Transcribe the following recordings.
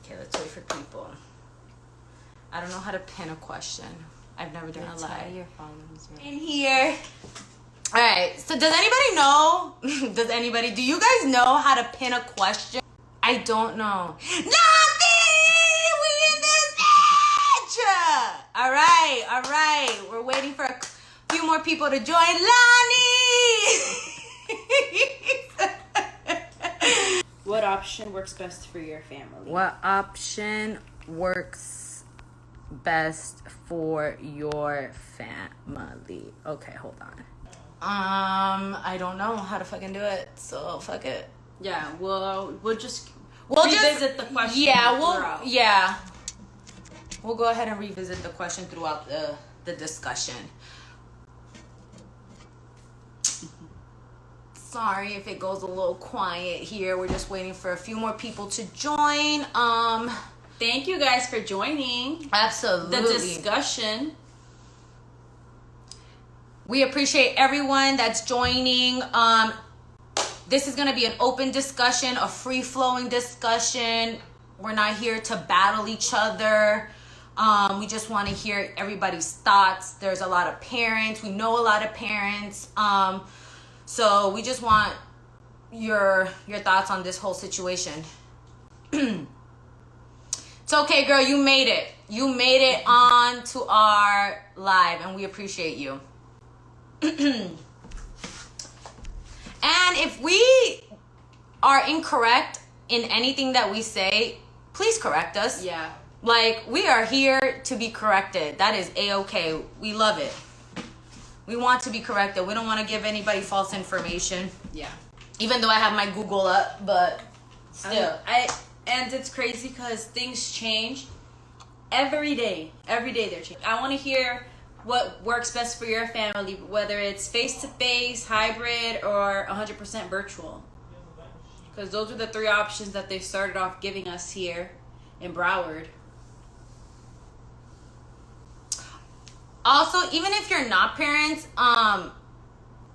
Okay, let's wait for people. I don't know how to pin a question. I've never done a live. Your phones in here. All right. So does anybody know? Do you guys know how to pin a question? I don't know. Nothing. We in this bitch. All right. We're waiting for a few more people to join. Lonnie. What option works best for your family? What option works best for your family? Okay, hold on. I don't know how to fucking do it, so fuck it. Yeah, we'll just revisit the question. Yeah, we'll go ahead and revisit the question throughout the discussion. Sorry if it goes a little quiet here. We're just waiting for a few more people to join. Thank you guys for joining. Absolutely. The discussion. We appreciate everyone that's joining. This is going to be an open discussion, a free-flowing discussion. We're not here to battle each other. We just want to hear everybody's thoughts. There's a lot of parents. We know a lot of parents. So we just want your thoughts on this whole situation. It's okay, girl. You made it. You made it on to our live, and we appreciate you. And if we are incorrect in anything that we say, please correct us. Yeah. Like, we are here to be corrected. That is A-okay. We love it. We want to be corrected. We don't want to give anybody false information. Yeah. Even though I have my Google up, but still. And it's crazy because things change every day. Every day they're changing. I want to hear what works best for your family, whether it's face-to-face, hybrid, or 100% virtual. Because those are the three options that they started off giving us here in Broward. Also, even if you're not parents,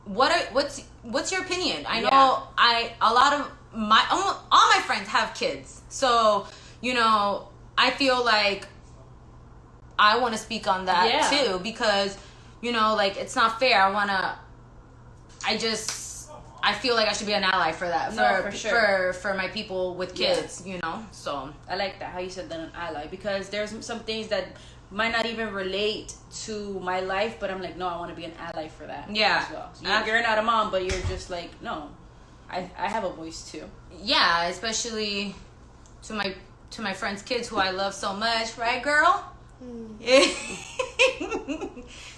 what's your opinion? I know all my friends have kids, so I feel like I want to speak on that too, because it's not fair. I feel like I should be an ally for that. For sure. For my people with kids, So I like that how you said that, an ally, because there's some things that might not even relate to my life, but I'm like, no, I want to be an ally for that as well. So you're not a mom, but you're just like, no, I have a voice too. Yeah, especially to my friends' kids who I love so much, right, girl?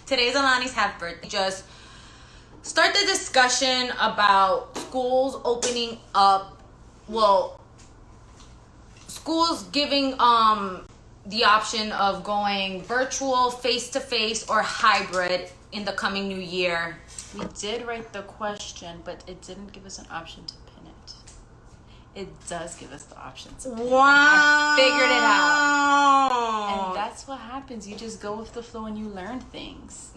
Today's Alani's half birthday. Just start the discussion about schools opening up. Well, schools giving the option of going virtual, face-to-face, or hybrid in the coming new year. We did write the question, but it didn't give us an option to pin it. It does give us the option to pin it. I figured it out. And that's what happens. You just go with the flow and you learn things.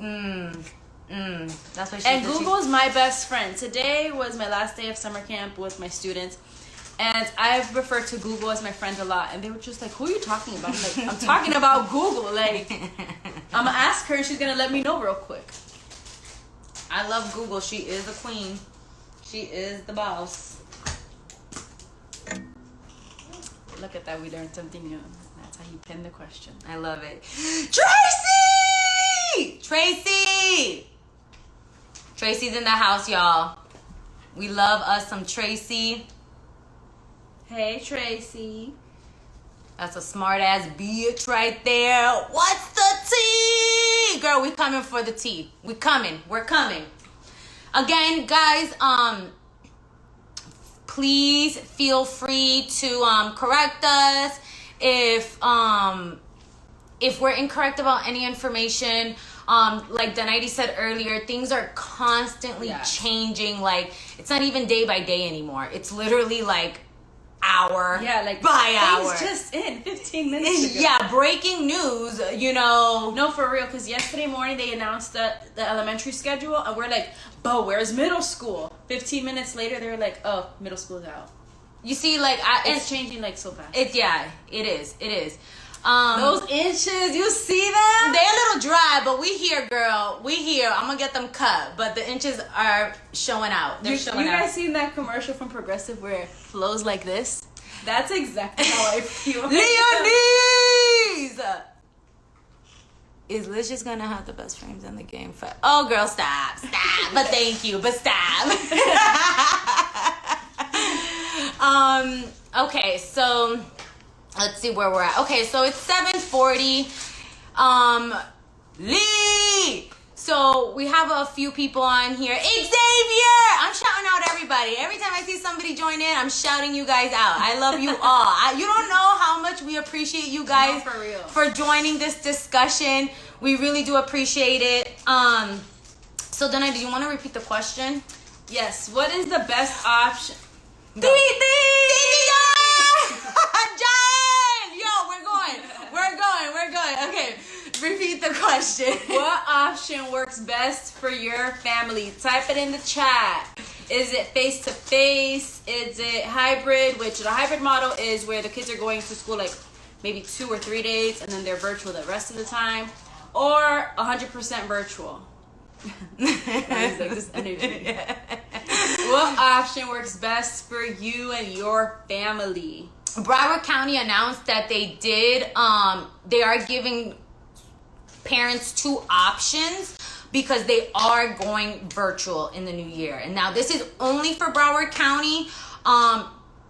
That's what she And Google is my best friend. Today was my last day of summer camp with my students. And I've referred to Google as my friend a lot. And they were just like, who are you talking about? I'm like, I'm talking about Google. Like, I'm going to ask her. She's going to let me know real quick. I love Google. She is the queen. She is the boss. Look at that. We learned something new. That's how you pin the question. I love it. Tracy! Tracy's in the house, y'all. We love us some Tracy. Hey, Tracy. That's a smart ass bitch right there. What's the tea? Girl, we coming for the tea. We're coming. Again, guys, please feel free to correct us if we're incorrect about any information. Like Danite said earlier, things are constantly changing. Like, it's not even day by day anymore. It's literally like hour by hour. Just in 15 minutes ago. Yeah, breaking news, No, for real, because yesterday morning they announced the elementary schedule, and we're like, but where's middle school? 15 minutes later, they were like, oh, middle school's out. You see, like it's changing like so fast. It is. Those inches, you see them? They're a little dry, but we here, girl. We here. I'm gonna get them cut, but the inches are showing out. They're showing out. You guys seen that commercial from Progressive where it flows like this? That's exactly how I feel. Leonese! Is Liz just gonna have the best frames in the game? Oh, girl, stop. But thank you, but stop. Okay, so let's see where we're at. Okay, so it's 7:40. Lee! So we have a few people on here. Xavier! I'm shouting out everybody. Every time I see somebody join in, I'm shouting you guys out. I love you all. You don't know how much we appreciate you guys for real. For joining this discussion. We really do appreciate it. So Dana, do you want to repeat the question? Yes. What is the best option? John! Yo, we're going. Okay, repeat the question. What option works best for your family? Type it in the chat. Is it face-to-face? Is it hybrid? Which the hybrid model is where the kids are going to school like maybe 2 or 3 days and then they're virtual the rest of the time. Or 100% virtual. Like this energy. What option works best for you and your family? Broward County announced that they are giving parents 2 options because they are going virtual in the new year. And now this is only for Broward County.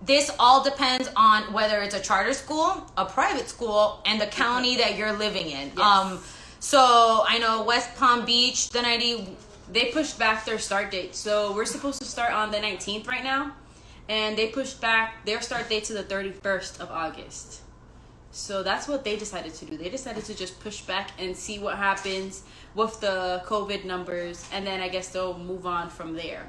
This all depends on whether it's a charter school, a private school, and the county that you're living in. Yes. So I know West Palm Beach, they pushed back their start date. So we're supposed to start on the 19th right now. And they pushed back their start date to the 31st of August. So that's what they decided to do. They decided to just push back and see what happens with the COVID numbers. And then I guess they'll move on from there.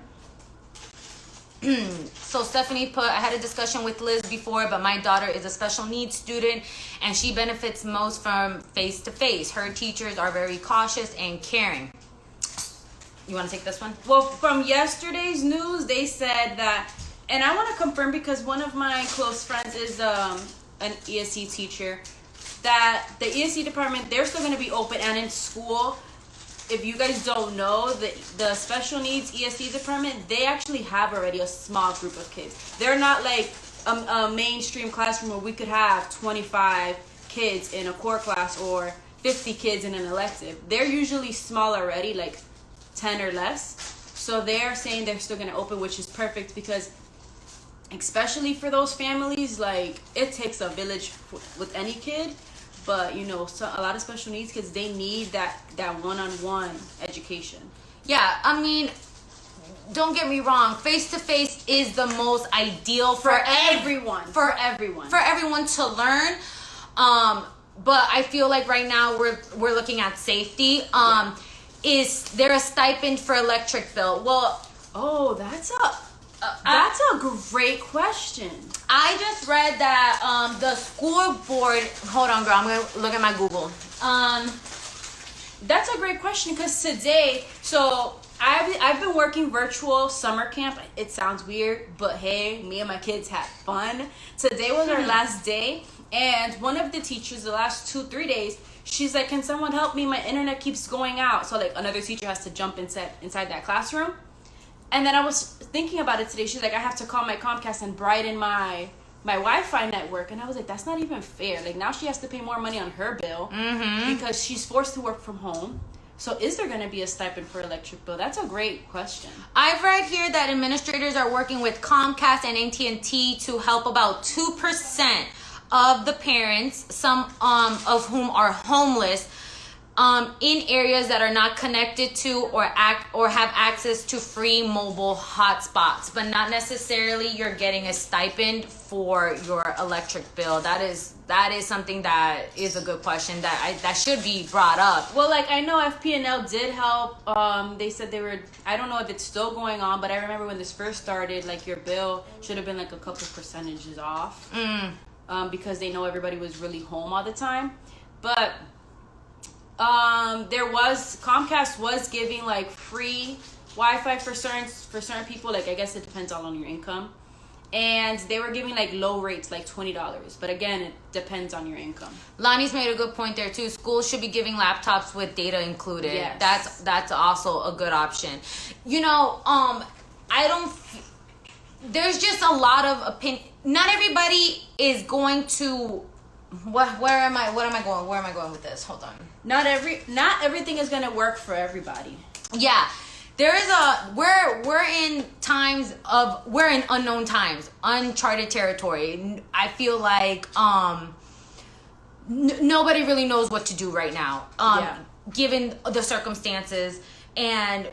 So Stephanie I had a discussion with Liz before, but my daughter is a special needs student and she benefits most from face-to-face. Her teachers are very cautious and caring. You want to take this one? Well, from yesterday's news, they said that, and I want to confirm because one of my close friends is an ESC teacher, that the ESC department, they're still going to be open and in school. If you guys don't know, the special needs ESC department, they actually have already a small group of kids. They're not like a mainstream classroom where we could have 25 kids in a core class or 50 kids in an elective. They're usually small already, like 10 or less. So they're saying they're still going to open, which is perfect because especially for those families, like it takes a village with any kid. But, you know, so a lot of special needs kids, they need that one-on-one education. Yeah, I mean, don't get me wrong. Face-to-face is the most ideal for everyone. For everyone. For everyone to learn. But I feel like right now we're looking at safety. Is there a stipend for electric bill? Well, that's a great question. I just read that the school board. Hold on, girl. I'm gonna look at my Google. That's a great question because today, so I've been working virtual summer camp. It sounds weird, but hey, me and my kids had fun. Today was our last day, and one of the teachers, the last 2-3 days, she's like, "Can someone help me? My internet keeps going out." So like another teacher has to jump inside that classroom. And then I was thinking about it today. She's like, I have to call my Comcast and brighten my Wi-Fi network. And I was like, that's not even fair. Like now she has to pay more money on her bill because she's forced to work from home. So is there going to be a stipend for electric bill? That's a great question. I've read here that administrators are working with Comcast and AT&T to help about 2% of the parents, some of whom are homeless, in areas that are not connected to or have access to free mobile hotspots, but not necessarily you're getting a stipend for your electric bill. That is something that is a good question that should be brought up. Well, like I know FP&L did help. They said they were. I don't know if it's still going on, but I remember when this first started, like your bill should have been like a couple percentages off, because they know everybody was really home all the time, but. Comcast was giving like free Wi-Fi for certain people. Like I guess it depends all on your income, and they were giving like low rates, like $20. But again, it depends on your income. Lonnie's made a good point there too. Schools should be giving laptops with data included. Yes. That's also a good option. You know, there's just a lot of opinion. Not everybody is going to. Where am I going with this? Hold on. Not everything is gonna work for everybody. Yeah. There is we're in unknown times, uncharted territory. I feel like nobody really knows what to do right now, given the circumstances, and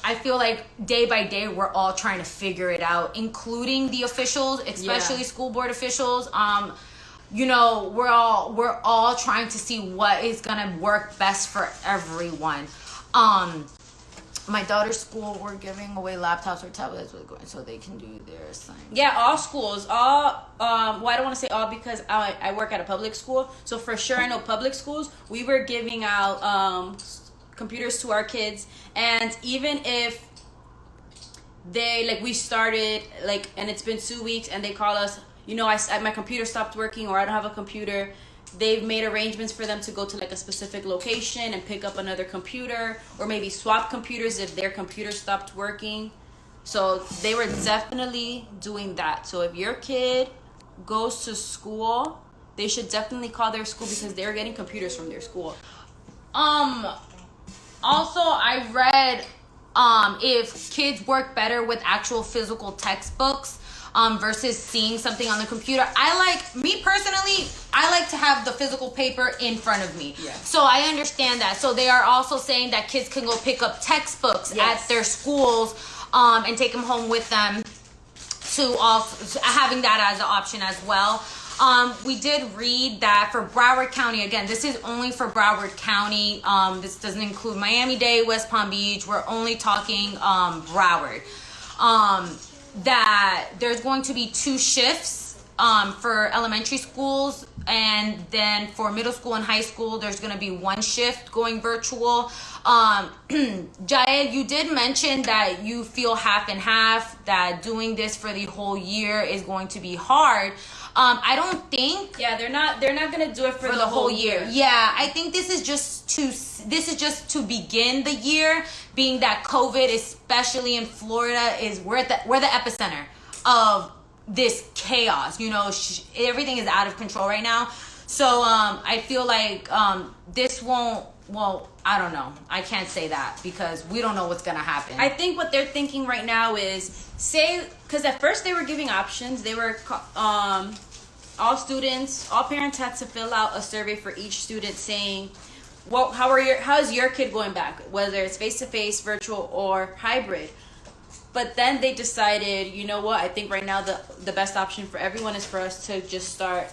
I feel like day by day we're all trying to figure it out, including the officials, especially school board officials. You know, we're all trying to see what is gonna work best for everyone. My daughter's school, we're giving away laptops or tablets so they can do their assignments. Yeah, all schools, well, I don't want to say all because I work at a public school. So for sure, I know public schools, we were giving out computers to our kids. And even if we started, and it's been 2 weeks and they call us, you know, my computer stopped working or I don't have a computer. They've made arrangements for them to go to a specific location and pick up another computer, or maybe swap computers if their computer stopped working. So they were definitely doing that. So if your kid goes to school, they should definitely call their school because they're getting computers from their school. Also, I read if kids work better with actual physical textbooks versus seeing something on the computer. Me personally, I like to have the physical paper in front of me. Yeah. So I understand that. So they are also saying that kids can go pick up textbooks at their schools and take them home with them, to also having that as an option as well. We did read that for Broward County, again, this is only for Broward County. This doesn't include Miami-Dade, West Palm Beach. We're only talking Broward. That there's going to be 2 shifts for elementary schools, and then for middle school and high school there's going to be 1 shift going virtual. Jaya, you did mention that you feel half and half, that doing this for the whole year is going to be hard. I don't think they're not going to do it for the whole year. Yeah, I think this is just to begin the year, being that COVID, especially in Florida, we're the epicenter of this chaos. You know, everything is out of control right now. So I feel like this won't. Well, I don't know. I can't say that because we don't know what's gonna happen. I think what they're thinking right now is because at first they were giving options. They were all parents had to fill out a survey for each student saying, well, how's your kid going back, whether it's face-to-face, virtual, or hybrid. But then they decided, you know what, I think right now the best option for everyone is for us to just start.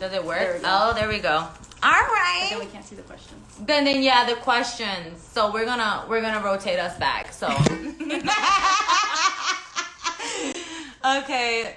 Does it work? There we go. All right. But then we can't see the questions. Then the questions. So we're gonna rotate us back. So okay.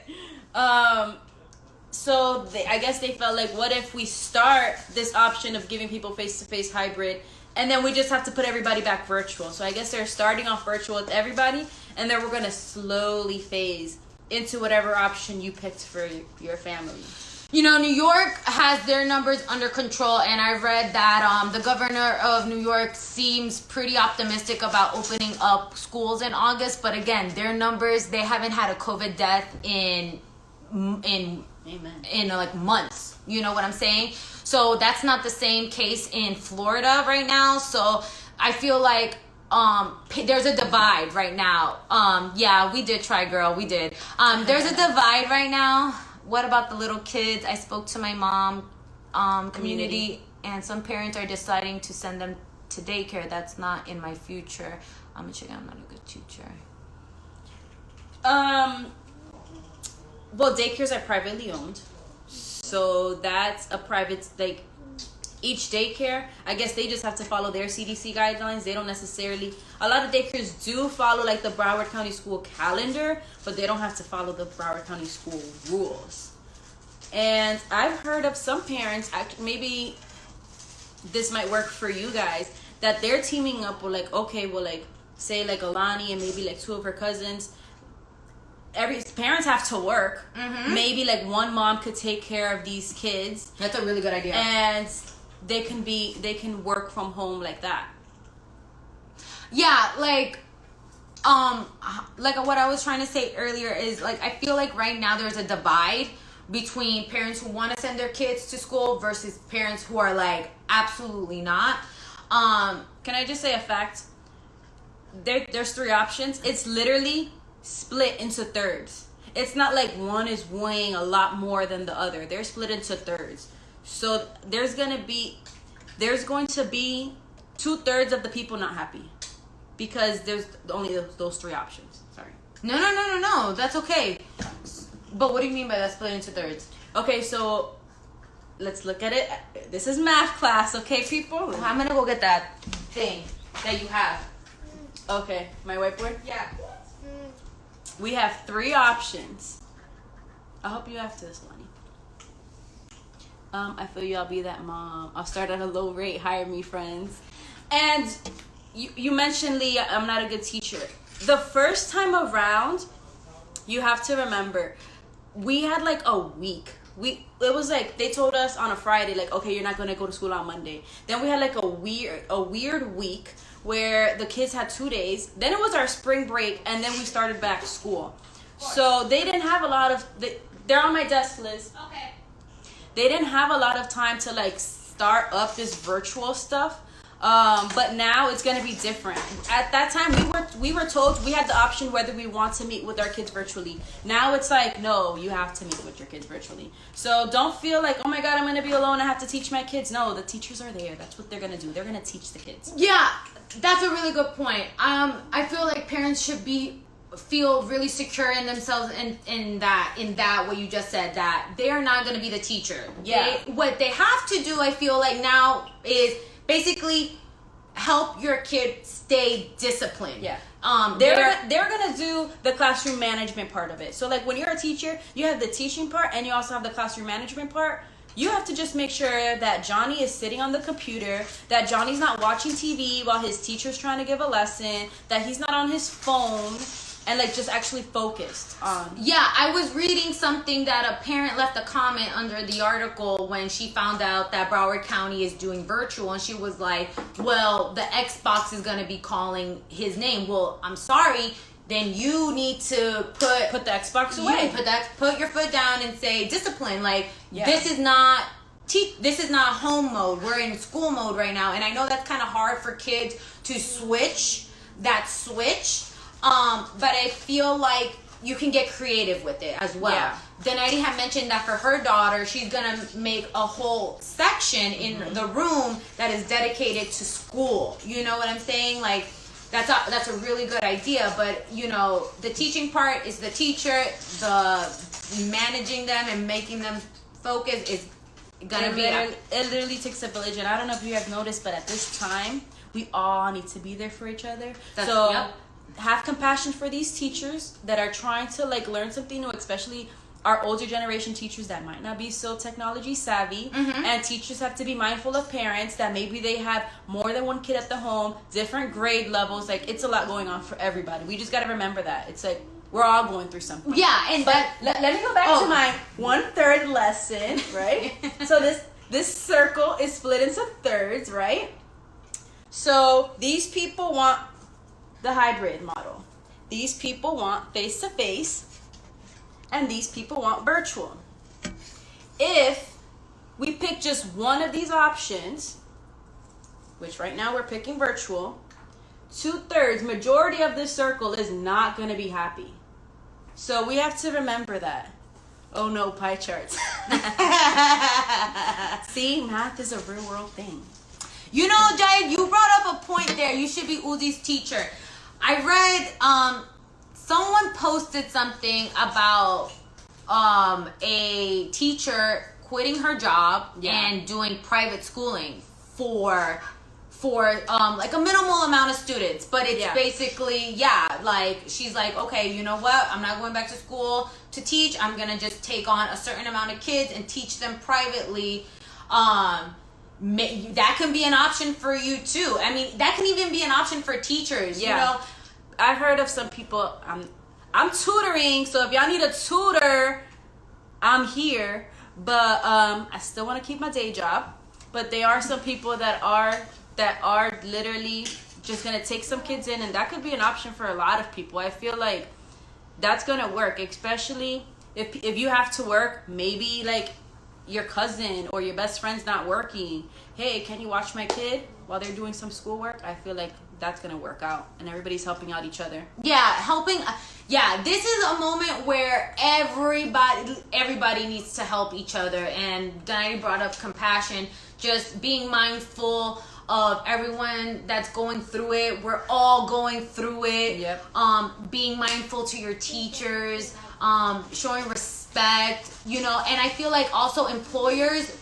So I guess they felt like, what if we start this option of giving people face-to-face hybrid, and then we just have to put everybody back virtual. So I guess they're starting off virtual with everybody, and then we're gonna slowly phase into whatever option you picked for your family. You know, New York has their numbers under control, and I read that the governor of New York seems pretty optimistic about opening up schools in August. But again, their numbers, they haven't had a COVID death in like months. You know what I'm saying? So that's not the same case in Florida right now. So I feel like there's a divide right now. Yeah, we did try, girl. We did. There's a divide right now. What about the little kids? I spoke to my mom community, and some parents are deciding to send them to daycare. That's not in my future. I'm not a good teacher. Well, daycares are privately owned, so that's a private, each daycare, I guess they just have to follow their CDC guidelines. They don't necessarily, a lot of daycares do follow the Broward County school calendar, but they don't have to follow the Broward County school rules. And I've heard of some parents, maybe this might work for you guys, that they're teaming up with say Alani and maybe 2 of her cousins. parents have to work. Maybe like one mom could take care of these kids. That's a really good idea. And they can work from home like that. Yeah, like what I was trying to say earlier is, like, I feel like right now there's a divide between parents who want to send their kids to school versus parents who are like, absolutely not. Can I just say a fact? There's 3 options. It's literally split into thirds. It's not like one is weighing a lot more than the other. They're split into thirds. So there's going to be 2/3 of the people not happy because there's only those 3 options. Sorry. No. That's okay. But what do you mean by that split into thirds? Okay, so let's look at it. This is math class, okay, people? I'm gonna go get that thing that you have. Okay, my whiteboard? Yeah. We have 3 options. I hope you have this, Lonnie. I feel you, I'll be that mom. I'll start at a low rate. Hire me, friends. And you mentioned, Lee, I'm not a good teacher. The first time around, you have to remember, we had like a week. It was like they told us on a Friday, like, okay, you're not gonna go to school on Monday. Then we had like a weird week where the kids had 2 days. Then it was our spring break, and then we started back school. So they didn't have a lot of. They're on my desk, Liz. Okay. They didn't have a lot of time to like start up this virtual stuff. But now it's gonna be different. At that time, we were told we had the option whether we want to meet with our kids virtually. Now it's like, no, you have to meet with your kids virtually. So don't feel like, oh my God, I'm gonna be alone. I have to teach my kids. No, the teachers are there. That's what they're gonna do. They're gonna teach the kids. Yeah, that's a really good point. I feel like parents should feel really secure in themselves in that what you just said, that they are not gonna be the teacher. Yeah. What they have to do, I feel like now, is basically help your kid stay disciplined. Yeah. They're gonna do the classroom management part of it. So like when you're a teacher, you have the teaching part and you also have the classroom management part. You have to just make sure that Johnny is sitting on the computer, that Johnny's not watching TV while his teacher's trying to give a lesson, that he's not on his phone, and like just actually focused on. Yeah, I was reading something that a parent left a comment under the article when she found out that Broward County is doing virtual, and she was like, well, the Xbox is going to be calling his name. Well, I'm sorry, then you need to put the Xbox away. Put your foot down and say discipline. Like, yeah. This is not home mode. We're in school mode right now. And I know that's kind of hard for kids to switch. But I feel like you can get creative with it as well. Yeah. Denise had mentioned that for her daughter, she's going to make a whole section in the room that is dedicated to school. You know what I'm saying? Like, that's a really good idea. But, you know, the teaching part is the teacher. The managing them and making them focus is going to be... It literally takes a village. And I don't know if you have noticed, but at this time, we all need to be there for each other. Yep. Have compassion for these teachers that are trying to like learn something new, especially our older generation teachers that might not be so technology savvy. And teachers have to be mindful of parents that maybe they have more than one kid at the home, different grade levels. Like, it's a lot going on for everybody. We just got to remember that it's like we're all going through something. Yeah. Let me go back to my 1/3 lesson, right? So this circle is split into thirds, right? So these people want the hybrid model. These people want face-to-face, and these people want virtual. If we pick just one of these options, which right now we're picking virtual, 2/3, majority of this circle is not going to be happy. So we have to remember that. Oh no, pie charts. See, math is a real world thing. You know, Jai, you brought up a point there. You should be Uzi's teacher. I read someone posted something about a teacher quitting her job and doing private schooling for like a minimal amount of students, but it's basically like she's like, okay, you know what, I'm not going back to school to teach. I'm gonna just take on a certain amount of kids and teach them privately. That can be an option for you too. I mean, that can even be an option for teachers. You know, I've heard of some people. I'm tutoring, so if y'all need a tutor, I'm here. But I still want to keep my day job. But there are some people that are literally just gonna take some kids in, and that could be an option for a lot of people. I feel like that's gonna work, especially if you have to work. Maybe like your cousin or your best friend's not working. Hey, can you watch my kid while they're doing some schoolwork? I feel like that's gonna work out, and everybody's helping out each other. Yeah, helping. Yeah, this is a moment where everybody needs to help each other. And Diane brought up compassion, just being mindful of everyone that's going through it. We're all going through it. Yep. Being mindful to your teachers, showing respect, and I feel like also employers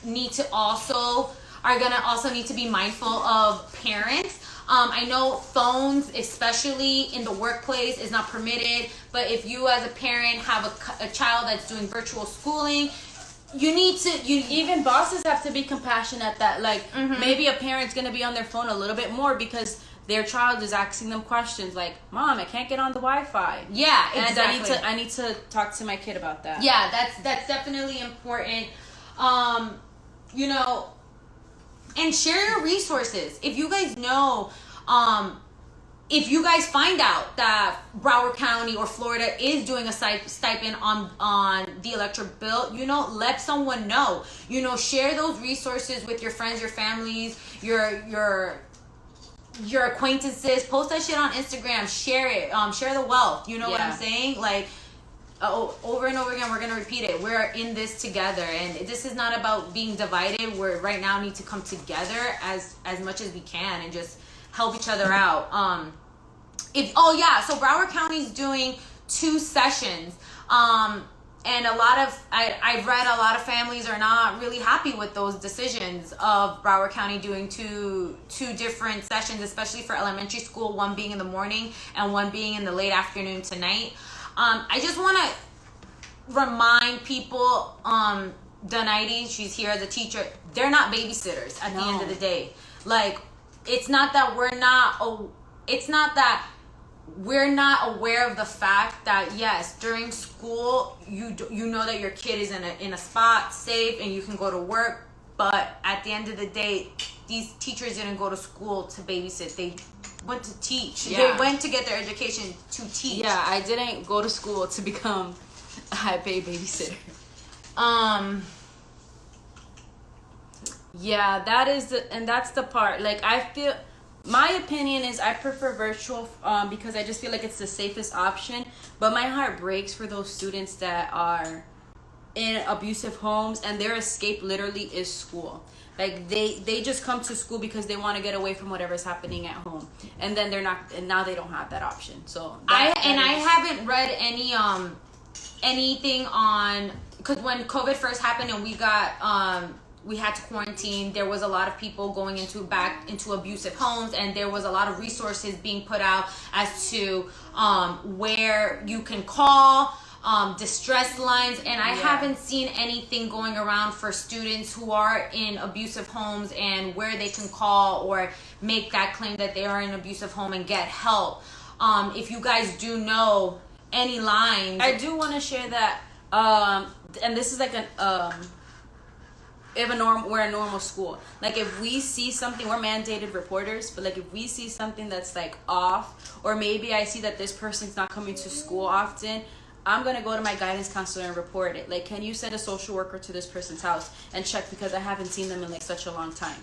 are gonna also need to be mindful of parents. I know phones, especially in the workplace, is not permitted, but if you as a parent have a child that's doing virtual schooling, even bosses have to be compassionate at that. Like, maybe a parent's gonna be on their phone a little bit more because their child is asking them questions like, Mom, I can't get on the Wi-Fi. Yeah, exactly. And I need to talk to my kid about that. Yeah, that's definitely important. And share your resources. If you guys know, if you guys find out that Broward County or Florida is doing a stipend on the electric bill, let someone know. Share those resources with your friends, your families, your acquaintances. Post that shit on Instagram. Share it. Share the wealth. You know what I'm saying? Like, over and over again, we're going to repeat it. We're in this together, and this is not about being divided. We right now need to come together as much as we can and just help each other out. So Broward County's doing 2 sessions, and I've read a lot of families are not really happy with those decisions of Broward County doing two different sessions, especially for elementary school, one being in the morning and one being in the late afternoon to night. I just want to remind people, Donaiti, she's here as a teacher, they're not babysitters at the end of the day. Like, it's not that we're not aware of the fact that, yes, during school, you know that your kid is in a spot, safe, and you can go to work, but at the end of the day, these teachers didn't go to school to babysit. They went to teach. Yeah. They went to get their education to teach. Yeah, I didn't go to school to become a high-paid babysitter. Yeah, that's the part. Like, I feel, my opinion is I prefer virtual because I just feel like it's the safest option. But my heart breaks for those students that are in abusive homes and their escape literally is school. Like, they just come to school because they want to get away from whatever's happening at home, and then now they don't have that option. So I haven't read anything on, because when COVID first happened and we had to quarantine, there was a lot of people going back into abusive homes, and there was a lot of resources being put out as to where you can call, distress lines, and I haven't seen anything going around for students who are in abusive homes and where they can call or make that claim that they are in an abusive home and get help. If you guys do know any lines, I do want to share that. And this is like we're a normal school. Like, if we see something, we're mandated reporters, but like if we see something that's like off, or maybe I see that this person's not coming to school often, I'm going to go to my guidance counselor and report it. Like, can you send a social worker to this person's house and check, because I haven't seen them in like such a long time.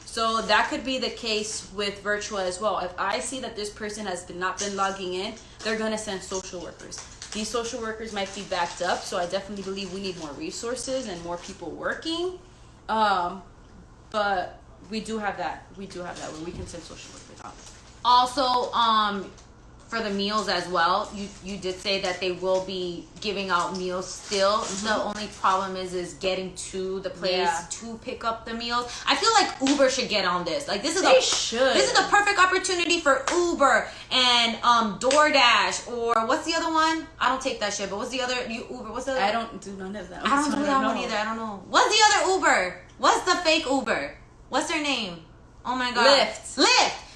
So that could be the case with virtual as well. If I see that this person has not been logging in, they're going to send social workers. These social workers might be backed up, so I definitely believe we need more resources and more people working. But we do have that where we can send social workers out. Also, for the meals as well, you did say that they will be giving out meals still. The only problem is getting to the place to pick up the meals. I feel like Uber should get on this. Like, this is the perfect opportunity for Uber and DoorDash, or what's the other one? I don't take that shit, but what's the other Uber? What's the other? I don't do none of them. I don't do that one either. I don't know. What's the other Uber? What's the fake Uber? What's their name? Oh my god. Lyft.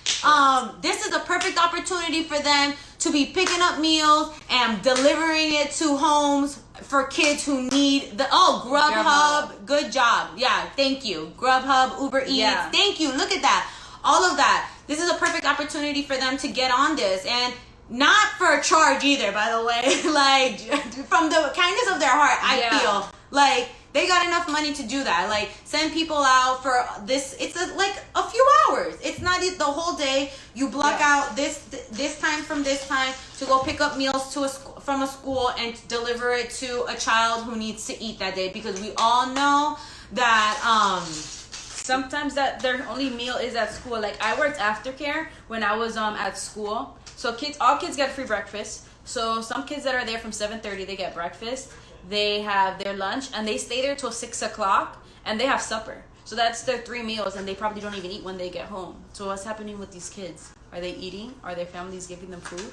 This is a perfect opportunity for them to be picking up meals and delivering it to homes for kids who need the Grubhub. Good job. Yeah, thank you. Grubhub, Uber Eats. Yeah. Thank you. Look at that. All of that. This is a perfect opportunity for them to get on this, and not for a charge either, by the way. Like, from the kindness of their heart, I feel like they got enough money to do that. Like, send people out for this. It's like a few hours. It's not the whole day. You block out this time from this time to go pick up meals from a school and deliver it to a child who needs to eat that day, because we all know that sometimes that their only meal is at school. Like, I worked aftercare when I was at school. So all kids get free breakfast. So some kids that are there from 7:30, they get breakfast. They have their lunch and they stay there till 6 o'clock, and they have supper. So that's their 3 meals, and they probably don't even eat when they get home. So what's happening with these kids? Are they eating? Are their families giving them food?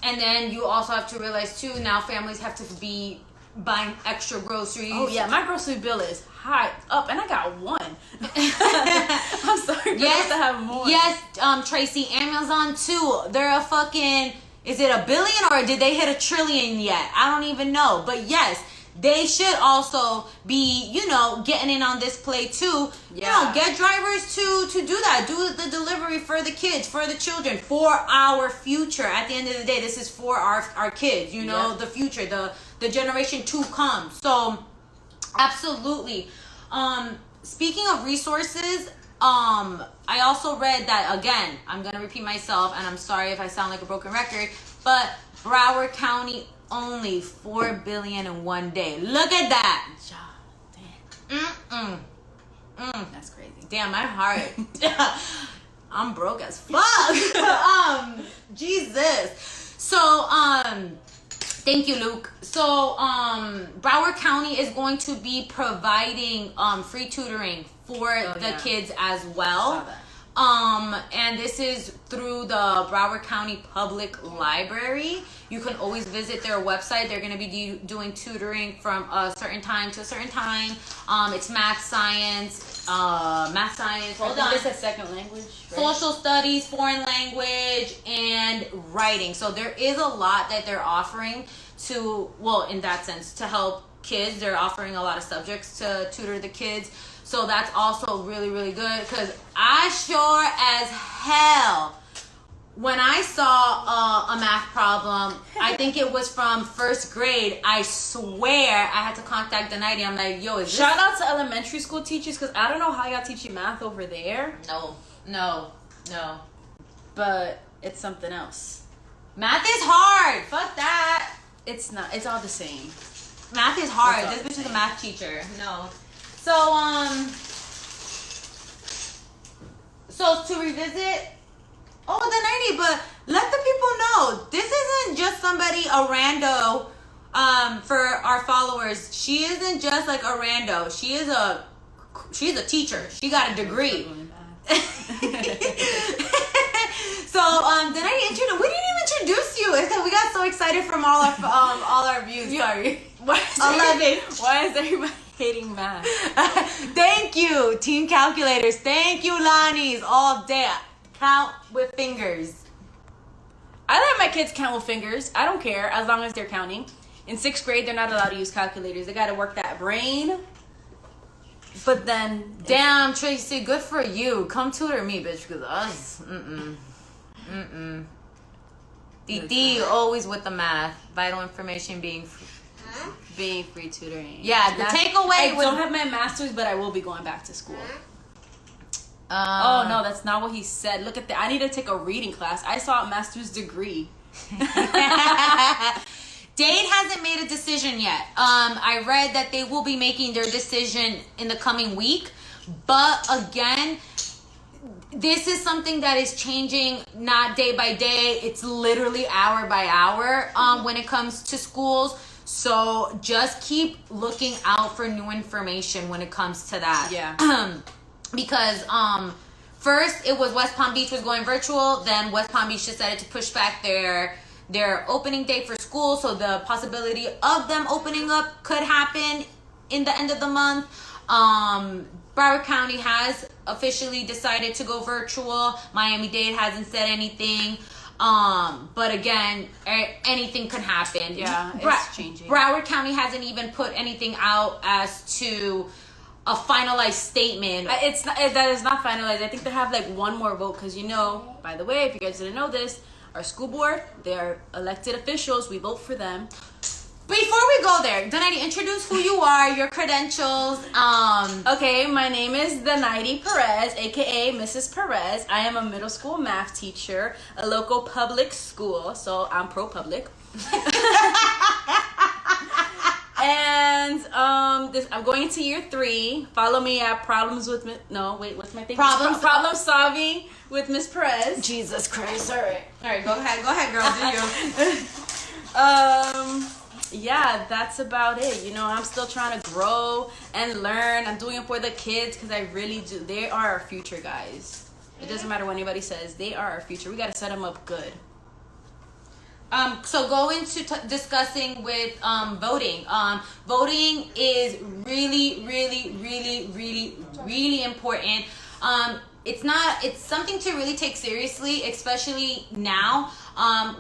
And then you also have to realize too, now families have to be buying extra groceries. Oh yeah, my grocery bill is high up, and I got one. I'm sorry, I have to have more. Yes, Tracy, Amazon too. They're a fucking, is it $1 billion or did they hit $1 trillion yet? I don't even know. But yes, they should also be, getting in on this play too. Yeah. Get drivers to do that. Do the delivery for the kids, for the children, for our future. At the end of the day, this is for our kids, the future, the generation to come. So absolutely. Speaking of resources, I also read that, again, I'm going to repeat myself, and I'm sorry if I sound like a broken record, but Broward County only $4 billion in one day. Look at that. Damn. That's crazy. Damn, my heart. I'm broke as fuck. Jesus. So, thank you, Luke. So, Broward County is going to be providing free tutoring for the kids as well. And this is through the Broward County Public Library. You can always visit their website. They're going to be doing tutoring from a certain time to a certain time. It's math, science. Hold on. This is second language. Right? Social studies, foreign language, and writing. So there is a lot that they're offering in that sense, to help kids. They're offering a lot of subjects to tutor the kids. So that's also really, really good, because I sure as hell, when I saw a math problem, I think it was from first grade, I swear I had to contact the 90. I'm like, yo, is this... Shout out to elementary school teachers, because I don't know how y'all teaching math over there. No. But it's something else. Math is hard. Fuck that. It's not. It's all the same. Math is hard. This bitch is a math teacher. No. So to revisit, the 90, but let the people know, this isn't just a rando, for our followers. She isn't just like a rando. She's a teacher. She got a degree. So, the 90 we didn't even introduce you. We got so excited from all our views. Sorry. Why is everybody hating math? Thank you, team calculators. Thank you, Lonnie's, all day. Count with fingers. I let my kids count with fingers. I don't care, as long as they're counting. In 6th grade, they're not allowed to use calculators. They got to work that brain. But then... Damn, Tracy, good for you. Come tutor me, bitch, because us... Didi, always with the math. Vital information being free tutoring. Yeah, the takeaway... I don't have my master's, but I will be going back to school. Oh, no, that's not what he said. Look at that. I need to take a reading class. I saw a master's degree. Dade hasn't made a decision yet. I read that they will be making their decision in the coming week. But again, this is something that is changing not day by day. It's literally hour by hour when it comes to schools. So just keep looking out for new information when it comes to that. Yeah. Because first it was West Palm Beach was going virtual. Then West Palm Beach decided to push back their opening date for school. So the possibility of them opening up could happen in the end of the month. Broward County has officially decided to go virtual. Miami-Dade hasn't said anything. But again, anything could happen. Yeah, it's changing. Broward County hasn't even put anything out as to a finalized statement. That is not finalized. I think they have like one more vote because by the way, if you guys didn't know this, our school board, they are elected officials. We vote for them. Before we go there, Danity, introduce who you are, your credentials. Okay, my name is Ms Perez, aka Mrs. Perez. I am a middle school math teacher, a local public school, so I'm pro public. And I'm going into year 3. Follow me at Problems with what's my thing? Problem solving with Ms. Perez. Jesus Christ! All right, go ahead, girl. Do you? Yeah, that's about it. I'm still trying to grow and learn. I'm doing it for the kids because I really do. They are our future, guys. It doesn't matter what anybody says. They are our future. We got to set them up good. So go into discussing with voting. Voting is really, really, really, really, really important. It's something to really take seriously, especially now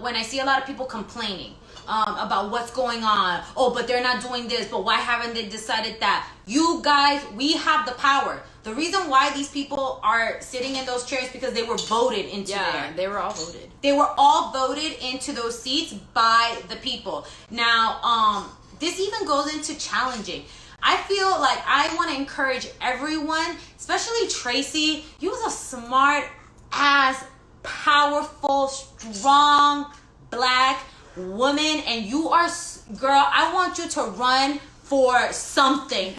when I see a lot of people complaining about what's going on. Oh, but they're not doing this, but why haven't they decided that? You guys, we have the power. The reason why these people are sitting in those chairs because they were voted into there. Yeah, they were all voted. They were all voted into those seats by the people. Now, this even goes into challenging. I feel like I want to encourage everyone, especially Tracy. You was a smart ass, powerful, strong, black woman, and you are, girl, I want you to run for something,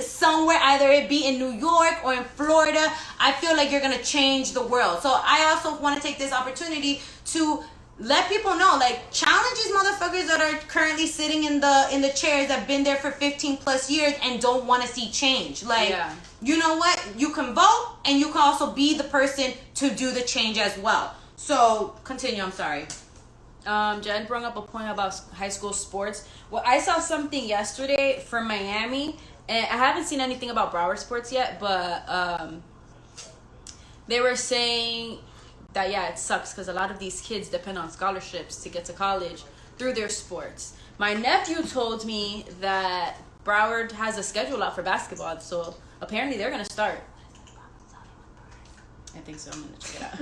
somewhere, either it be in New York or in Florida. I feel like you're gonna change the world. So I also want to take this opportunity to let people know, like, challenge these motherfuckers that are currently sitting in the chairs that have been there for 15 plus years and don't want to see change. Like, You know what? You can vote, and you can also be the person to do the change as well. So continue. I'm sorry. Jen brought up a point about high school sports. Well, I saw something yesterday from Miami, and I haven't seen anything about Broward sports yet, but they were saying that, it sucks because a lot of these kids depend on scholarships to get to college through their sports. My nephew told me that Broward has a schedule out for basketball, so apparently they're going to start. I think so. I'm going to check it out.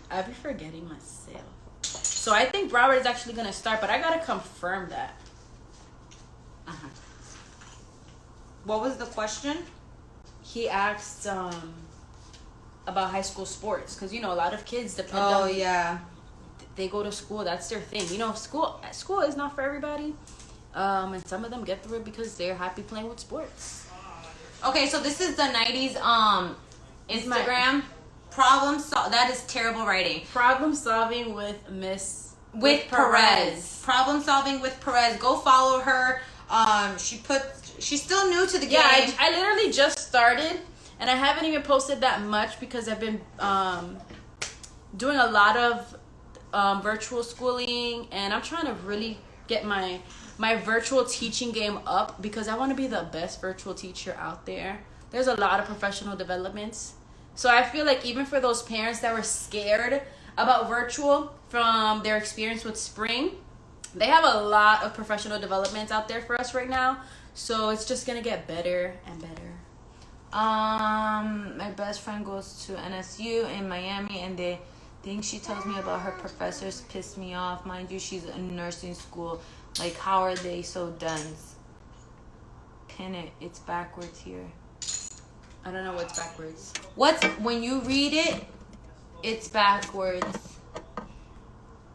I've been forgetting myself. So I think Broward is actually going to start, but I got to confirm that. What was the question? He asked about high school sports because, a lot of kids depend on... They go to school. That's their thing. School is not for everybody. And some of them get through it because they're happy playing with sports. Okay, so this is the 90s Instagram. That is terrible writing. Problem solving with With Perez. Problem solving with Perez. Go follow her. She's still new to the game. Yeah, I literally just started, and I haven't even posted that much because I've been doing a lot of virtual schooling, and I'm trying to really get my virtual teaching game up because I want to be the best virtual teacher out there. There's a lot of professional developments. So I feel like even for those parents that were scared about virtual from their experience with spring, they have a lot of professional developments out there for us right now. So it's just going to get better and better. My best friend goes to NSU in Miami, and the things she tells me about her professors piss me off. Mind you, she's in nursing school. Like, how are they so dense? Pin it. It's backwards here. I don't know what's backwards. When you read it, it's backwards.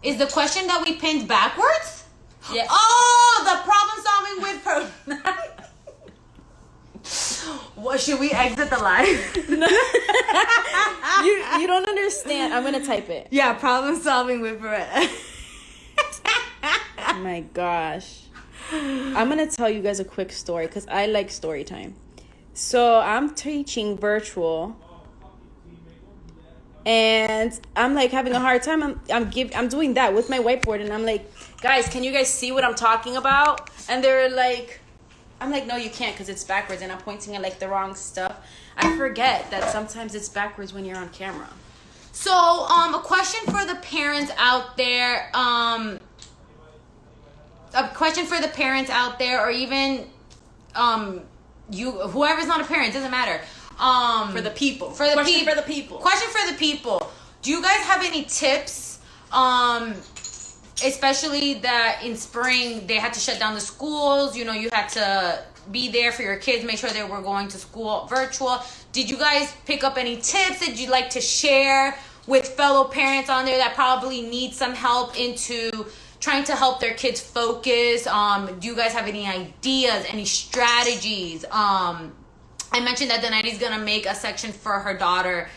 Is the question that we pinned backwards? Yeah. Oh, the problem solving with What, should we exit the live? You don't understand. I'm gonna type it. Yeah, problem solving with Perez. Oh my gosh. I'm gonna tell you guys a quick story because I like story time. So I'm teaching virtual, and I'm like having a hard time. I'm doing that with my whiteboard, and I'm like, guys, can you guys see what I'm talking about? And they're like, I'm like, no, you can't because it's backwards, and I'm pointing at like the wrong stuff. I forget that sometimes it's backwards when you're on camera. So, a question for the parents out there. A question for the parents out there, or even you, whoever's not a parent, doesn't matter. For the people. Question for the people. Do you guys have any tips? Especially that in spring they had to shut down the schools. You know, you had to be there for your kids, make sure they were going to school virtual. Did you guys pick up any tips that you'd like to share with fellow parents on there that probably need some help into trying to help their kids focus? Do you guys have any ideas, any strategies? I mentioned that the 90's gonna make a section for her daughter.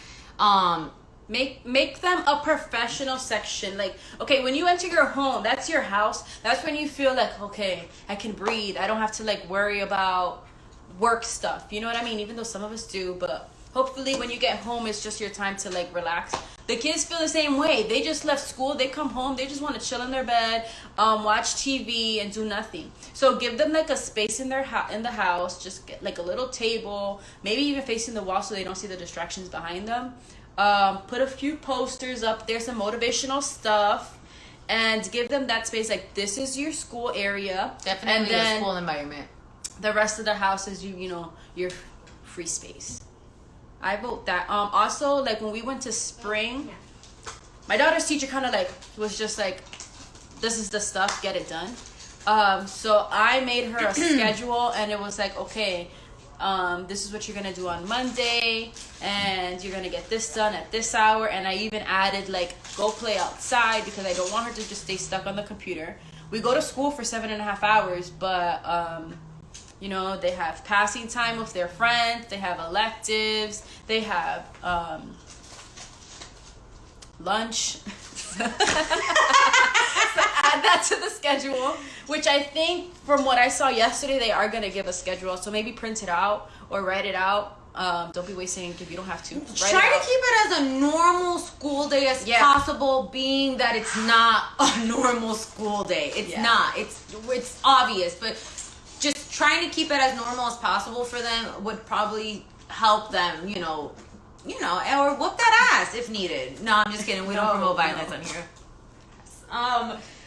Make them a professional section. Like, okay, when you enter your home, that's your house. That's when you feel like, okay, I can breathe. I don't have to like worry about work stuff. You know what I mean? Even though some of us do, but hopefully when you get home, it's just your time to like relax. The kids feel the same way. They just left school. They come home. They just want to chill in their bed, watch TV, and do nothing. So give them like a space in their in the house. Just get like a little table, maybe even facing the wall so they don't see the distractions behind them. Put a few posters up there, some motivational stuff, and give them that space. Like, this is your school area. Definitely and then a school environment. The rest of the house is you know, your free space. I vote that. Also, like when we went to spring, my daughter's teacher kind of like was just like, this is the stuff, get it done. So I made her a schedule, and it was like, okay, this is what you're gonna do on Monday, and you're gonna get this done at this hour. And I even added like, go play outside, because I don't want her to just stay stuck on the computer. We go to school for 7.5 hours, but you know, they have passing time with their friends, they have electives, they have lunch. So add that to the schedule, which I think from what I saw yesterday, they are going to give a schedule. So maybe print it out or write it out. Don't be wasting ink if you don't have to. Try to keep it as a normal school day as possible, being that it's not a normal school day. It's not. It's obvious, but just trying to keep it as normal as possible for them would probably help them, you know, or whoop that ass if needed. No, I'm just kidding. We don't promote violence on here.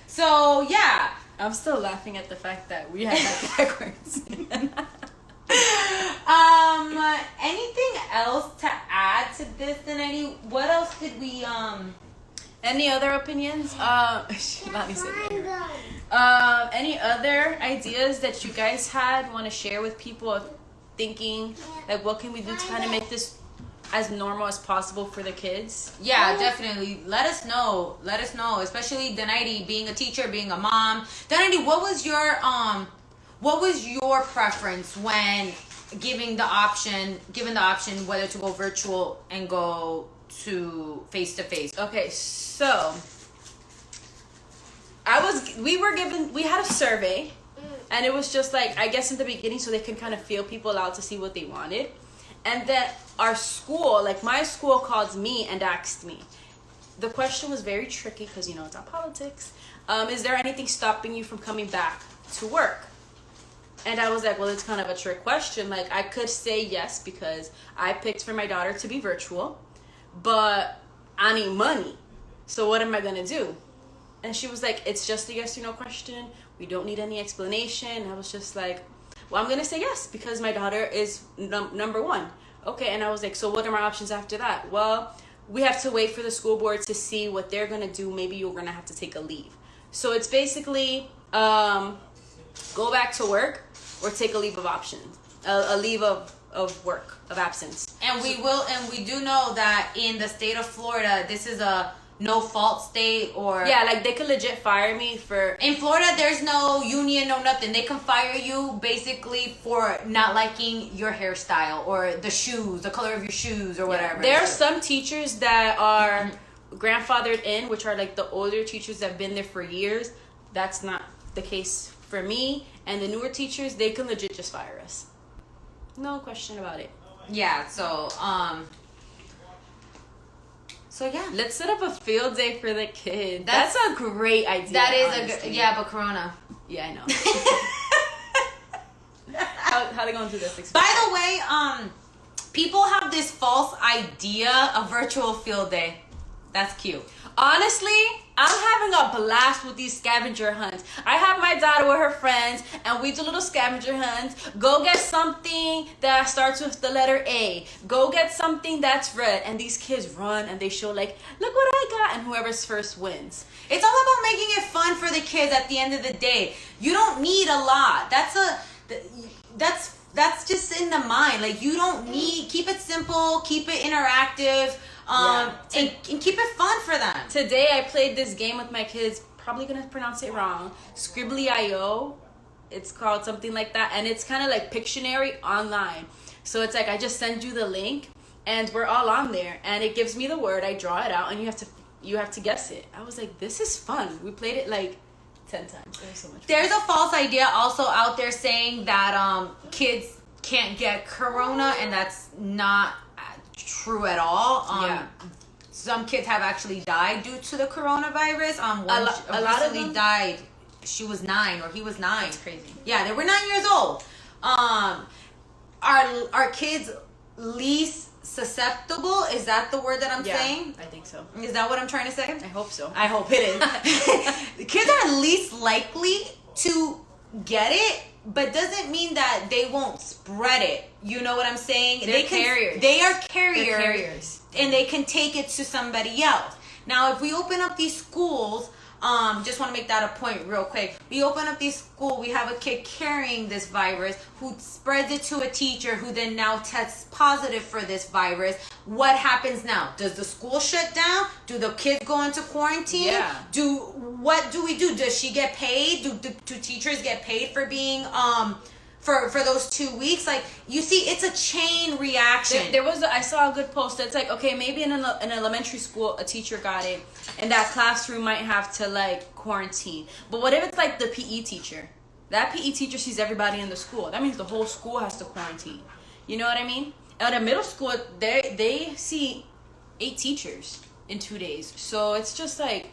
So yeah, I'm still laughing at the fact that we had that backwards. Anything else to add to this? What else could we Any other opinions? Any other ideas that you guys had want to share with people, thinking like, what can we do to kind of make this as normal as possible for the kids? Yeah, definitely. Let us know, especially Danity, being a teacher, being a mom. Danity, what was your preference when given the option whether to go virtual and go to face-to-face? Okay, so we had a survey, and it was just like, I guess in the beginning, so they can kind of feel people out to see what they wanted. And then our school, like my school, called me and asked me. The question was very tricky because, you know, it's not politics. Is there anything stopping you from coming back to work? And I was like, well, it's kind of a trick question. Like, I could say yes because I picked for my daughter to be virtual, but I need money. So what am I going to do? And she was like, it's just a yes or no question. We don't need any explanation. And I was just like, well, I'm going to say yes because my daughter is number one. Okay. And I was like, so what are my options after that? Well, we have to wait for the school board to see what they're going to do. Maybe you're going to have to take a leave. So it's basically go back to work or take a leave of options, a leave of work, of absence. And we do know that in the state of Florida, this is a no fault state, or like they could legit fire me for. In Florida, there's no union, no nothing. They can fire you basically for not liking your hairstyle or the shoes, the color of your shoes, or whatever. There are some teachers that are grandfathered in, which are like the older teachers that have been there for years. That's not the case for me. And the newer teachers, they can legit just fire us. No question about it. Yeah, so yeah. Let's set up a field day for the kids. That's a great idea. That is honestly. But Corona. Yeah, I know. how they gonna do this? By the way, people have this false idea of virtual field day. That's cute. Honestly, I'm having a blast with these scavenger hunts. I have my daughter with her friends, and we do little scavenger hunts. Go get something that starts with the letter A. Go get something that's red. And these kids run and they show like, look what I got, and whoever's first wins. It's all about making it fun for the kids at the end of the day. You don't need a lot. That's just in the mind. Like, you don't need, keep it simple, keep it interactive, and keep it fun for them. Today I played this game with my kids, probably gonna pronounce it wrong, Scribbly.io. It's called something like that, and it's kind of like Pictionary online. So it's like I just send you the link, and we're all on there, and it gives me the word, I draw it out, and you have to guess it. I was like, this is fun. We played it like 10 times. It was so much fun. There's a false idea also out there saying that kids can't get corona, and that's not true at all. Some kids have actually died due to the coronavirus. One a lot of them died. She was 9 or he was 9. That's crazy. Yeah, they were 9 years old. Are kids least susceptible? Is that the word that I'm saying? I think so. Is that what I'm trying to say? I hope so. I hope it is. The kids are least likely to get it, but doesn't mean that they won't spread it. You know what I'm saying? Carriers. They are carriers. They're carriers. And they can take it to somebody else. Now, if we open up these schools, just want to make that a point real quick. We open up these schools, we have a kid carrying this virus who spreads it to a teacher who then now tests positive for this virus. What happens now? Does the school shut down? Do the kids go into quarantine? Yeah. What do we do? Does she get paid? Do teachers get paid for being for those 2 weeks? Like, you see, it's a chain reaction. I saw a good post that's like, okay, maybe in an elementary school a teacher got it and that classroom might have to like quarantine, but what if it's like the PE teacher? That PE teacher sees everybody in the school. That means the whole school has to quarantine. You know what I mean? At a middle school, they see 8 teachers in 2 days, so it's just like.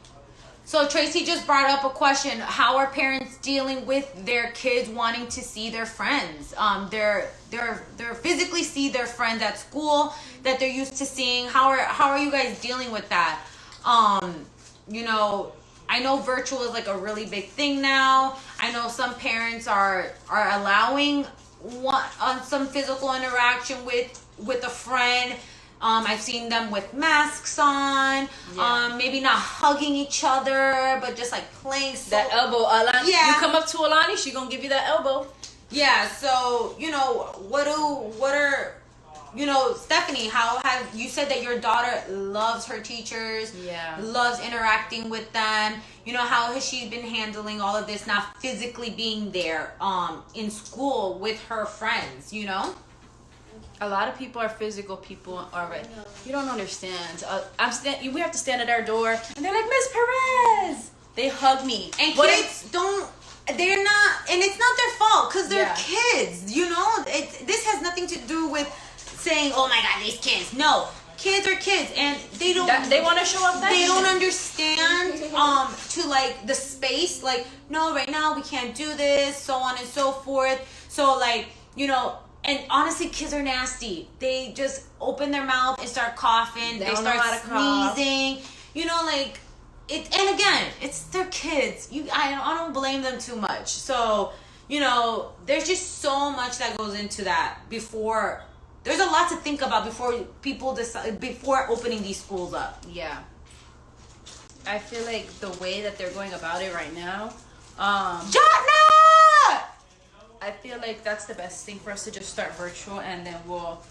So Tracy just brought up a question. How are parents dealing with their kids wanting to see their friends? They're physically see their friends at school that they're used to seeing. How are you guys dealing with that? You know, I know virtual is like a really big thing now. I know some parents are allowing some physical interaction with a friend. I've seen them with masks on, maybe not hugging each other, but just like playing. That elbow, Alani. Yeah. You come up to Alani, she gonna give you that elbow. Yeah. So you know, what are, you know, Stephanie? How have you said that your daughter loves her teachers? Yeah. Loves interacting with them. You know, how has she been handling all of this? Not physically being there, in school with her friends. You know. A lot of people are physical people already. You don't understand. We have to stand at our door, and they're like, Ms Perez. They hug me. And kids don't. They're not, and it's not their fault because they're kids. You know, this has nothing to do with saying, "Oh my God, these kids." No, kids are kids, and they don't. They want to show up. They don't understand to like the space. Like, no, right now we can't do this, so on and so forth. So like, you know. And honestly, kids are nasty. They just open their mouth and start coughing. They start sneezing. You know, like it. And again, it's their kids. I don't blame them too much. So, you know, there's just so much that goes into that. There's a lot to think about before people decide, before opening these schools up. Yeah. I feel like the way that they're going about it right now, I feel like that's the best thing for us to just start virtual, and then we'll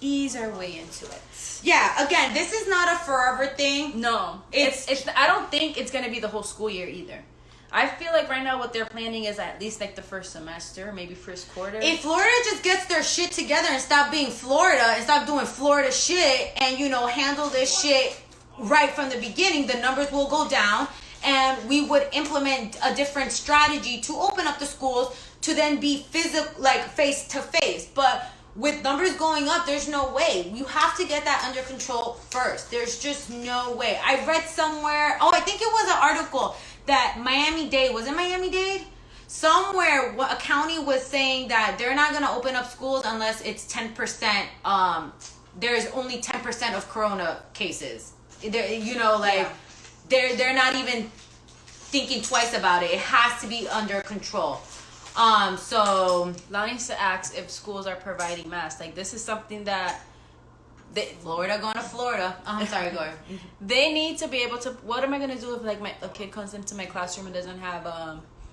ease our way into it. Yeah, again, this is not a forever thing. No. It's I don't think it's going to be the whole school year either. I feel like right now what they're planning is at least like the first semester, maybe first quarter. If Florida just gets their shit together and stop being Florida and stop doing Florida shit and, you know, handle this shit right from the beginning, the numbers will go down, and we would implement a different strategy to open up the schools to then be like face to face. But with numbers going up, there's no way. You have to get that under control first. There's just no way. I read somewhere, I think it was an article that Miami-Dade, was it Miami-Dade? Somewhere a county was saying that they're not going to open up schools unless it's 10%, there's only 10% of corona cases. they're not even thinking twice about it. It has to be under control. So Lonnie needs to ask if schools are providing masks. Like, this is something that Florida going to Florida. I'm sorry, go ahead. they need to be able to. What am I gonna do if like a kid comes into my classroom and doesn't have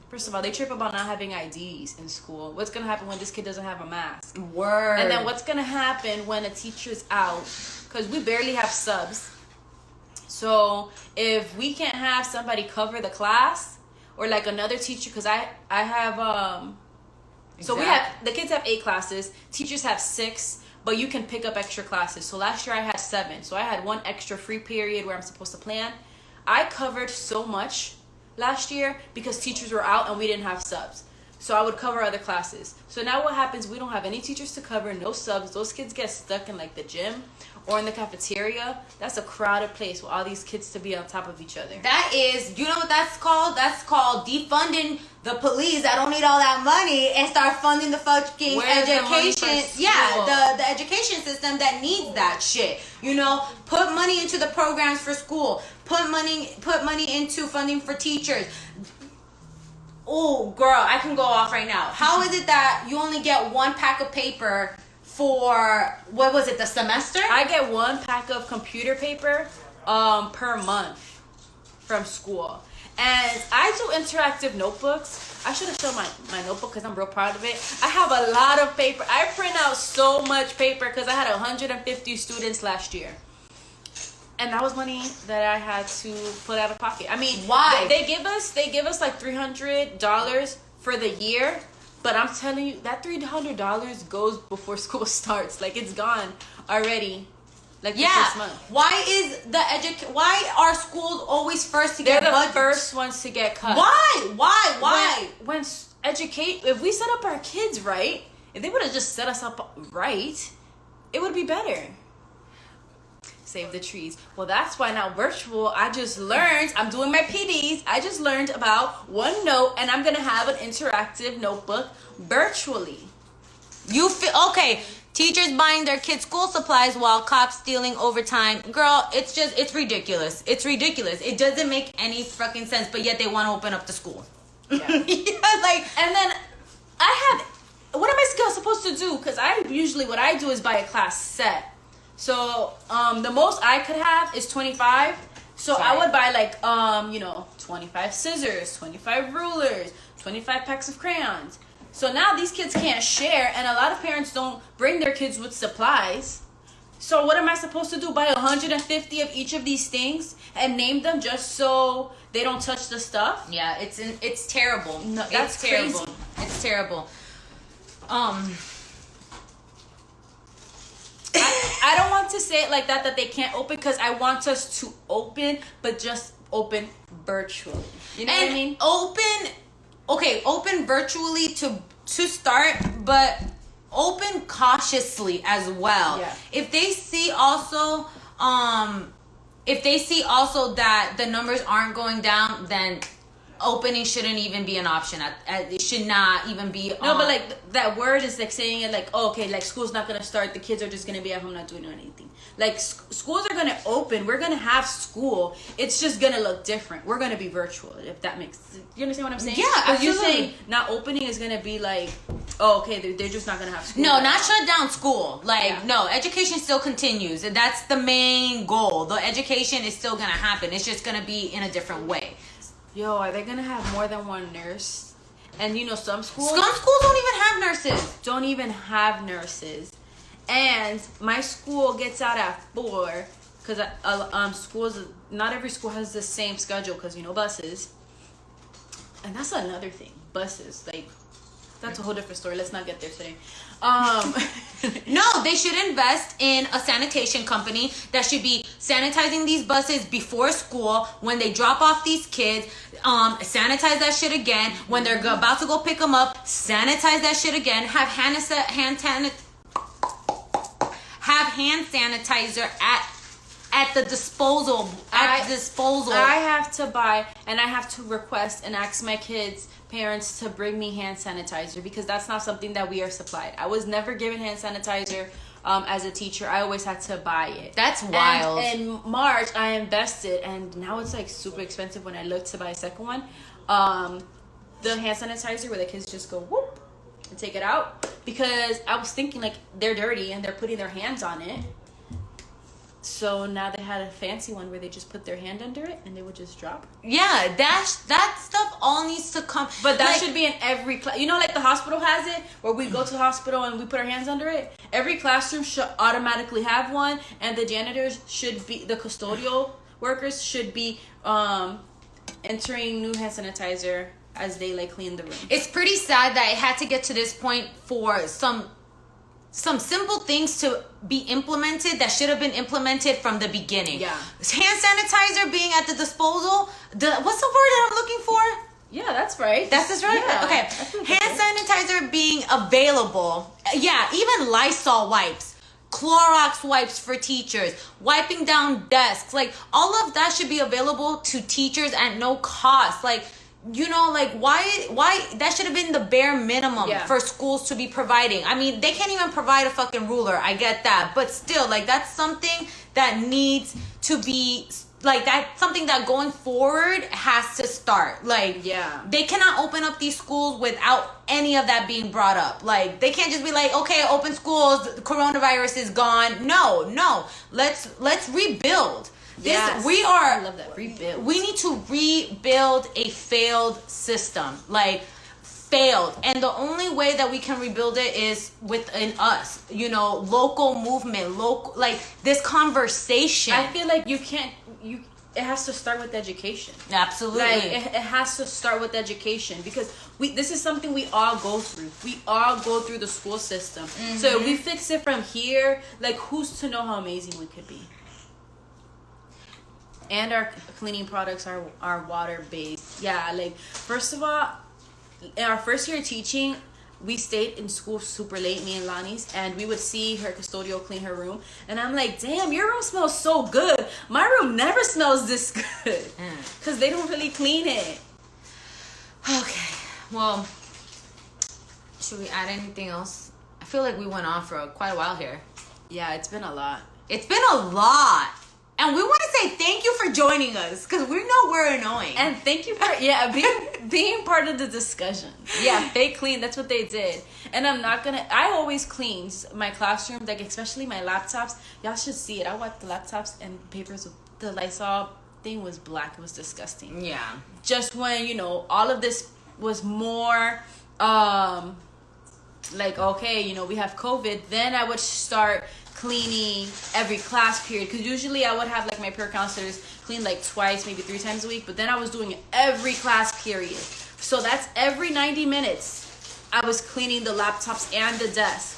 First of all, they trip about not having IDs in school. What's gonna happen when this kid doesn't have a mask? Word. And then what's gonna happen when a teacher's out? Because we barely have subs. So if we can't have somebody cover the class, or like another teacher, because I have so we have, the kids have 8 classes, teachers have 6, but you can pick up extra classes. So last year I had 7, so I had 1 extra free period where I'm supposed to plan. I covered so much last year because teachers were out and we didn't have subs. So I would cover other classes. So now what happens, we don't have any teachers to cover, no subs. Those kids get stuck in like the gym or in the cafeteria. That's a crowded place with all these kids to be on top of each other. That is, you know what that's called? That's called defunding the police that don't need all that money and start funding the fucking education. The education system that needs that shit. Put money into the programs for school. Put money into funding for teachers. Oh, girl, I can go off right now. How is it that you only get 1 pack of paper for, what was it, the semester? I get 1 pack of computer paper per month from school. And I do interactive notebooks. I should have shown my notebook because I'm real proud of it. I have a lot of paper. I print out so much paper because I had 150 students last year. And that was money that I had to put out of pocket. I mean, why? They give us like $300 for the year, but I'm telling you, that $300 goes before school starts. Like, it's gone already. Like the first month. Why are schools always first to get They're the budgets? first ones to get cut. Why? When if we set up our kids right, if they would have just set us up right, it would be better. Save the trees. Well, that's why now virtual, I'm doing my PDs. I just learned about OneNote, and I'm going to have an interactive notebook virtually. Okay, teachers buying their kids' school supplies while cops stealing overtime. Girl, it's ridiculous. It's ridiculous. It doesn't make any fucking sense, but yet they want to open up the school. Yeah. And then what am I supposed to do? Because what I do is buy a class set. So, the most I could have is 25. So I would buy 25 scissors, 25 rulers, 25 packs of crayons. So now these kids can't share, and a lot of parents don't bring their kids with supplies. So what am I supposed to do? Buy 150 of each of these things and name them just so they don't touch the stuff? Yeah, it's terrible. No, that's terrible. Crazy. It's terrible. I don't want to say it like that they can't open, because I want us to open, but just open virtually. You know what I mean? Open virtually to start, but open cautiously as well. Yeah. If they see also that the numbers aren't going down, then opening shouldn't even be an option. It should not even be. No, but like that word is like saying it like, oh, okay, like school's not gonna start. The kids are just gonna be at home not doing anything. Like schools are gonna open. We're gonna have school. It's just gonna look different. We're gonna be virtual. If that makes, you understand what I'm saying? Yeah, absolutely. You saying not opening is gonna be like, oh, okay, they're just not gonna have school. No, not shut down school. Yeah. No, education still continues. That's the main goal. The education is still gonna happen. It's just gonna be in a different way. Yo, are they gonna have more than one nurse? And some schools don't even have nurses. And my school gets out at 4, because schools, not every school has the same schedule, because buses. And that's another thing, buses, like, that's a whole different story. Let's not get there today. No, they should invest in a sanitation company that should be sanitizing these buses before school. When they drop off these kids, sanitize that shit again. When they're about to go pick them up, sanitize that shit again. Have hand sanitizer at the disposal. I have to buy, and I have to request and ask my kids' parents to bring me hand sanitizer, because that's not something that we are supplied. I was never given hand sanitizer as a teacher, I always had to buy it. That's wild. And in March, I invested, and now it's like super expensive when I look to buy a second one. The hand sanitizer where the kids just go whoop and take it out, because I was thinking like they're dirty and they're putting their hands on it. So now they had a fancy one where they just put their hand under it and they would just drop. Yeah, that stuff all needs to come. But that should be in every class. You know, like the hospital has it, where we go to the hospital and we put our hands under it. Every classroom should automatically have one, and the janitors should be, the custodial workers should be entering new hand sanitizer as they like clean the room. It's pretty sad that it had to get to this point for some simple things to be implemented that should have been implemented from the beginning. Yeah. Hand sanitizer being at the disposal. What's the word that I'm looking for? Yeah, that's right. That's right? Yeah, okay. Hand sanitizer being available. Yeah, even Lysol wipes. Clorox wipes for teachers. Wiping down desks. Like, all of that should be available to teachers at no cost. Like, you know, like, why that should have been the bare minimum for schools to be providing. I mean, they can't even provide a fucking ruler. I get that. But still, like, that's something that needs to be, like, that's something that going forward has to start. Like, they cannot open up these schools without any of that being brought up. Like, they can't just be like, okay, open schools, coronavirus is gone. No. Let's rebuild. I love that. Rebuild. We need to rebuild a failed system. Like, failed. And the only way that we can rebuild it is within us. You know, local movement, like, this conversation. I feel like it has to start with education. Absolutely. Like, it has to start with education, because this is something we all go through. We all go through the school system. Mm-hmm. So if we fix it from here, like, who's to know how amazing we could be? And our cleaning products are water-based. Yeah, like, first of all, in our first year of teaching, we stayed in school super late, me and Lonnie's, and we would see her custodial clean her room. And I'm like, damn, your room smells so good. My room never smells this good. Because they don't really clean it. Okay, well, should we add anything else? I feel like we went on for quite a while here. Yeah, it's been a lot. It's been a lot. And we want to say thank you for joining us, because we know we're annoying. And thank you for being part of the discussion. Yeah, they clean. That's what they did. And I always clean my classroom, like, especially my laptops. Y'all should see it. I wiped the laptops and papers. The Lysol thing was black. It was disgusting. Yeah. Just when, you know, all of this was more like, okay, you know, we have COVID, then I would start cleaning every class period, because usually I would have, like, my peer counselors clean like twice, maybe 3 times a week, but then I was doing it every class period. So that's every 90 minutes I was cleaning the laptops and the desk.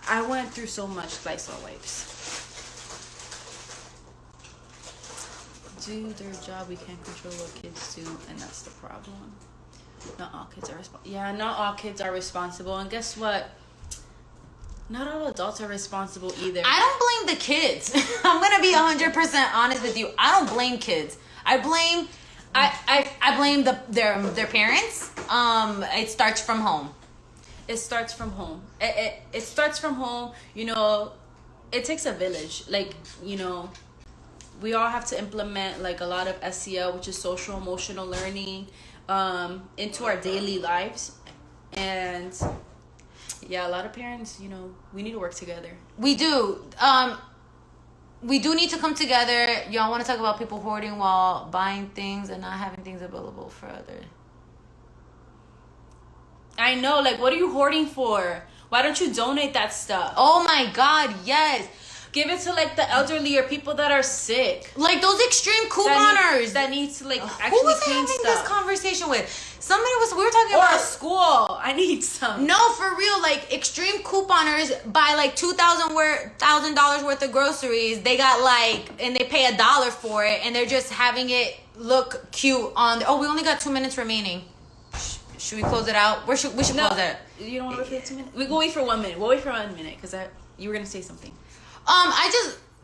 I went through so much Lysol wipes. Do their job, we can't control what kids do, and that's the problem. Not all kids are responsible. Yeah, not all kids are responsible, and guess what? Not all adults are responsible either. I don't blame the kids. I'm gonna be 100% honest with you. I don't blame kids. I blame their parents. It starts from home. It starts from home. It starts from home. You know, it takes a village. Like, you know, we all have to implement, like, a lot of SEL, which is social emotional learning, into our daily lives. And yeah, a lot of parents, you know, we need to work together. We do. We do need to come together. Y'all want to talk about people hoarding while buying things and not having things available for others. I know, like, what are you hoarding for? Why don't you donate that stuff? Oh my God, yes. Give it to, like, the elderly or people that are sick. Like those extreme couponers. That need to, like, actually who was I clean having stuff. this conversation with? We were talking or about a school. I need some. No, for real, like, extreme couponers buy like $2,000 worth of groceries. They got, like, and they pay $1 for it, and they're just having it look cute on. We only got 2 minutes remaining. Should we close it out? We should close it. You don't want to wait for 2 minutes? We'll wait for 1 minute. We'll wait for 1 minute, because you were gonna say something.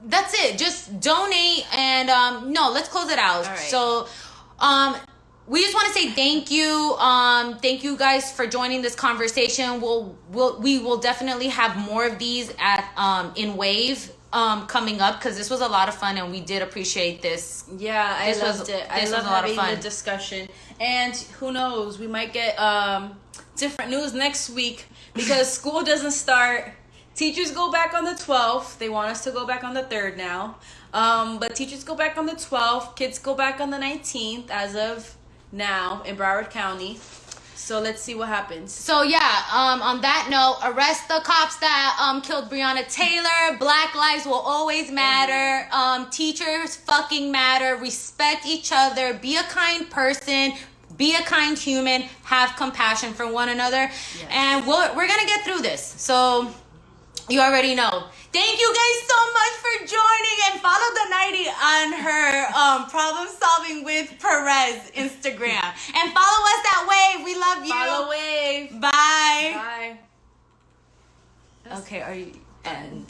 That's it. Just donate, and no, let's close it out. All right. So, we just want to say thank you. Thank you guys for joining this conversation. We will definitely have more of these at in Wave coming up, because this was a lot of fun and we did appreciate this. Yeah, I loved it. I love having the discussion. And who knows, we might get different news next week, because school doesn't start. Teachers go back on the 12th. They want us to go back on the 3rd now. But teachers go back on the 12th. Kids go back on the 19th as of now in Broward County. So let's see what happens. So yeah, on that note, arrest the cops that killed Breonna Taylor. Black lives will always matter. Teachers fucking matter. Respect each other. Be a kind person. Be a kind human. Have compassion for one another. Yes. And we're gonna get through this. So you already know. Thank you guys so much for joining, and follow the 90 on her problem solving with Perez Instagram, and follow us at Wave. We love you. Follow Wave. Bye. Bye. Okay, are you end?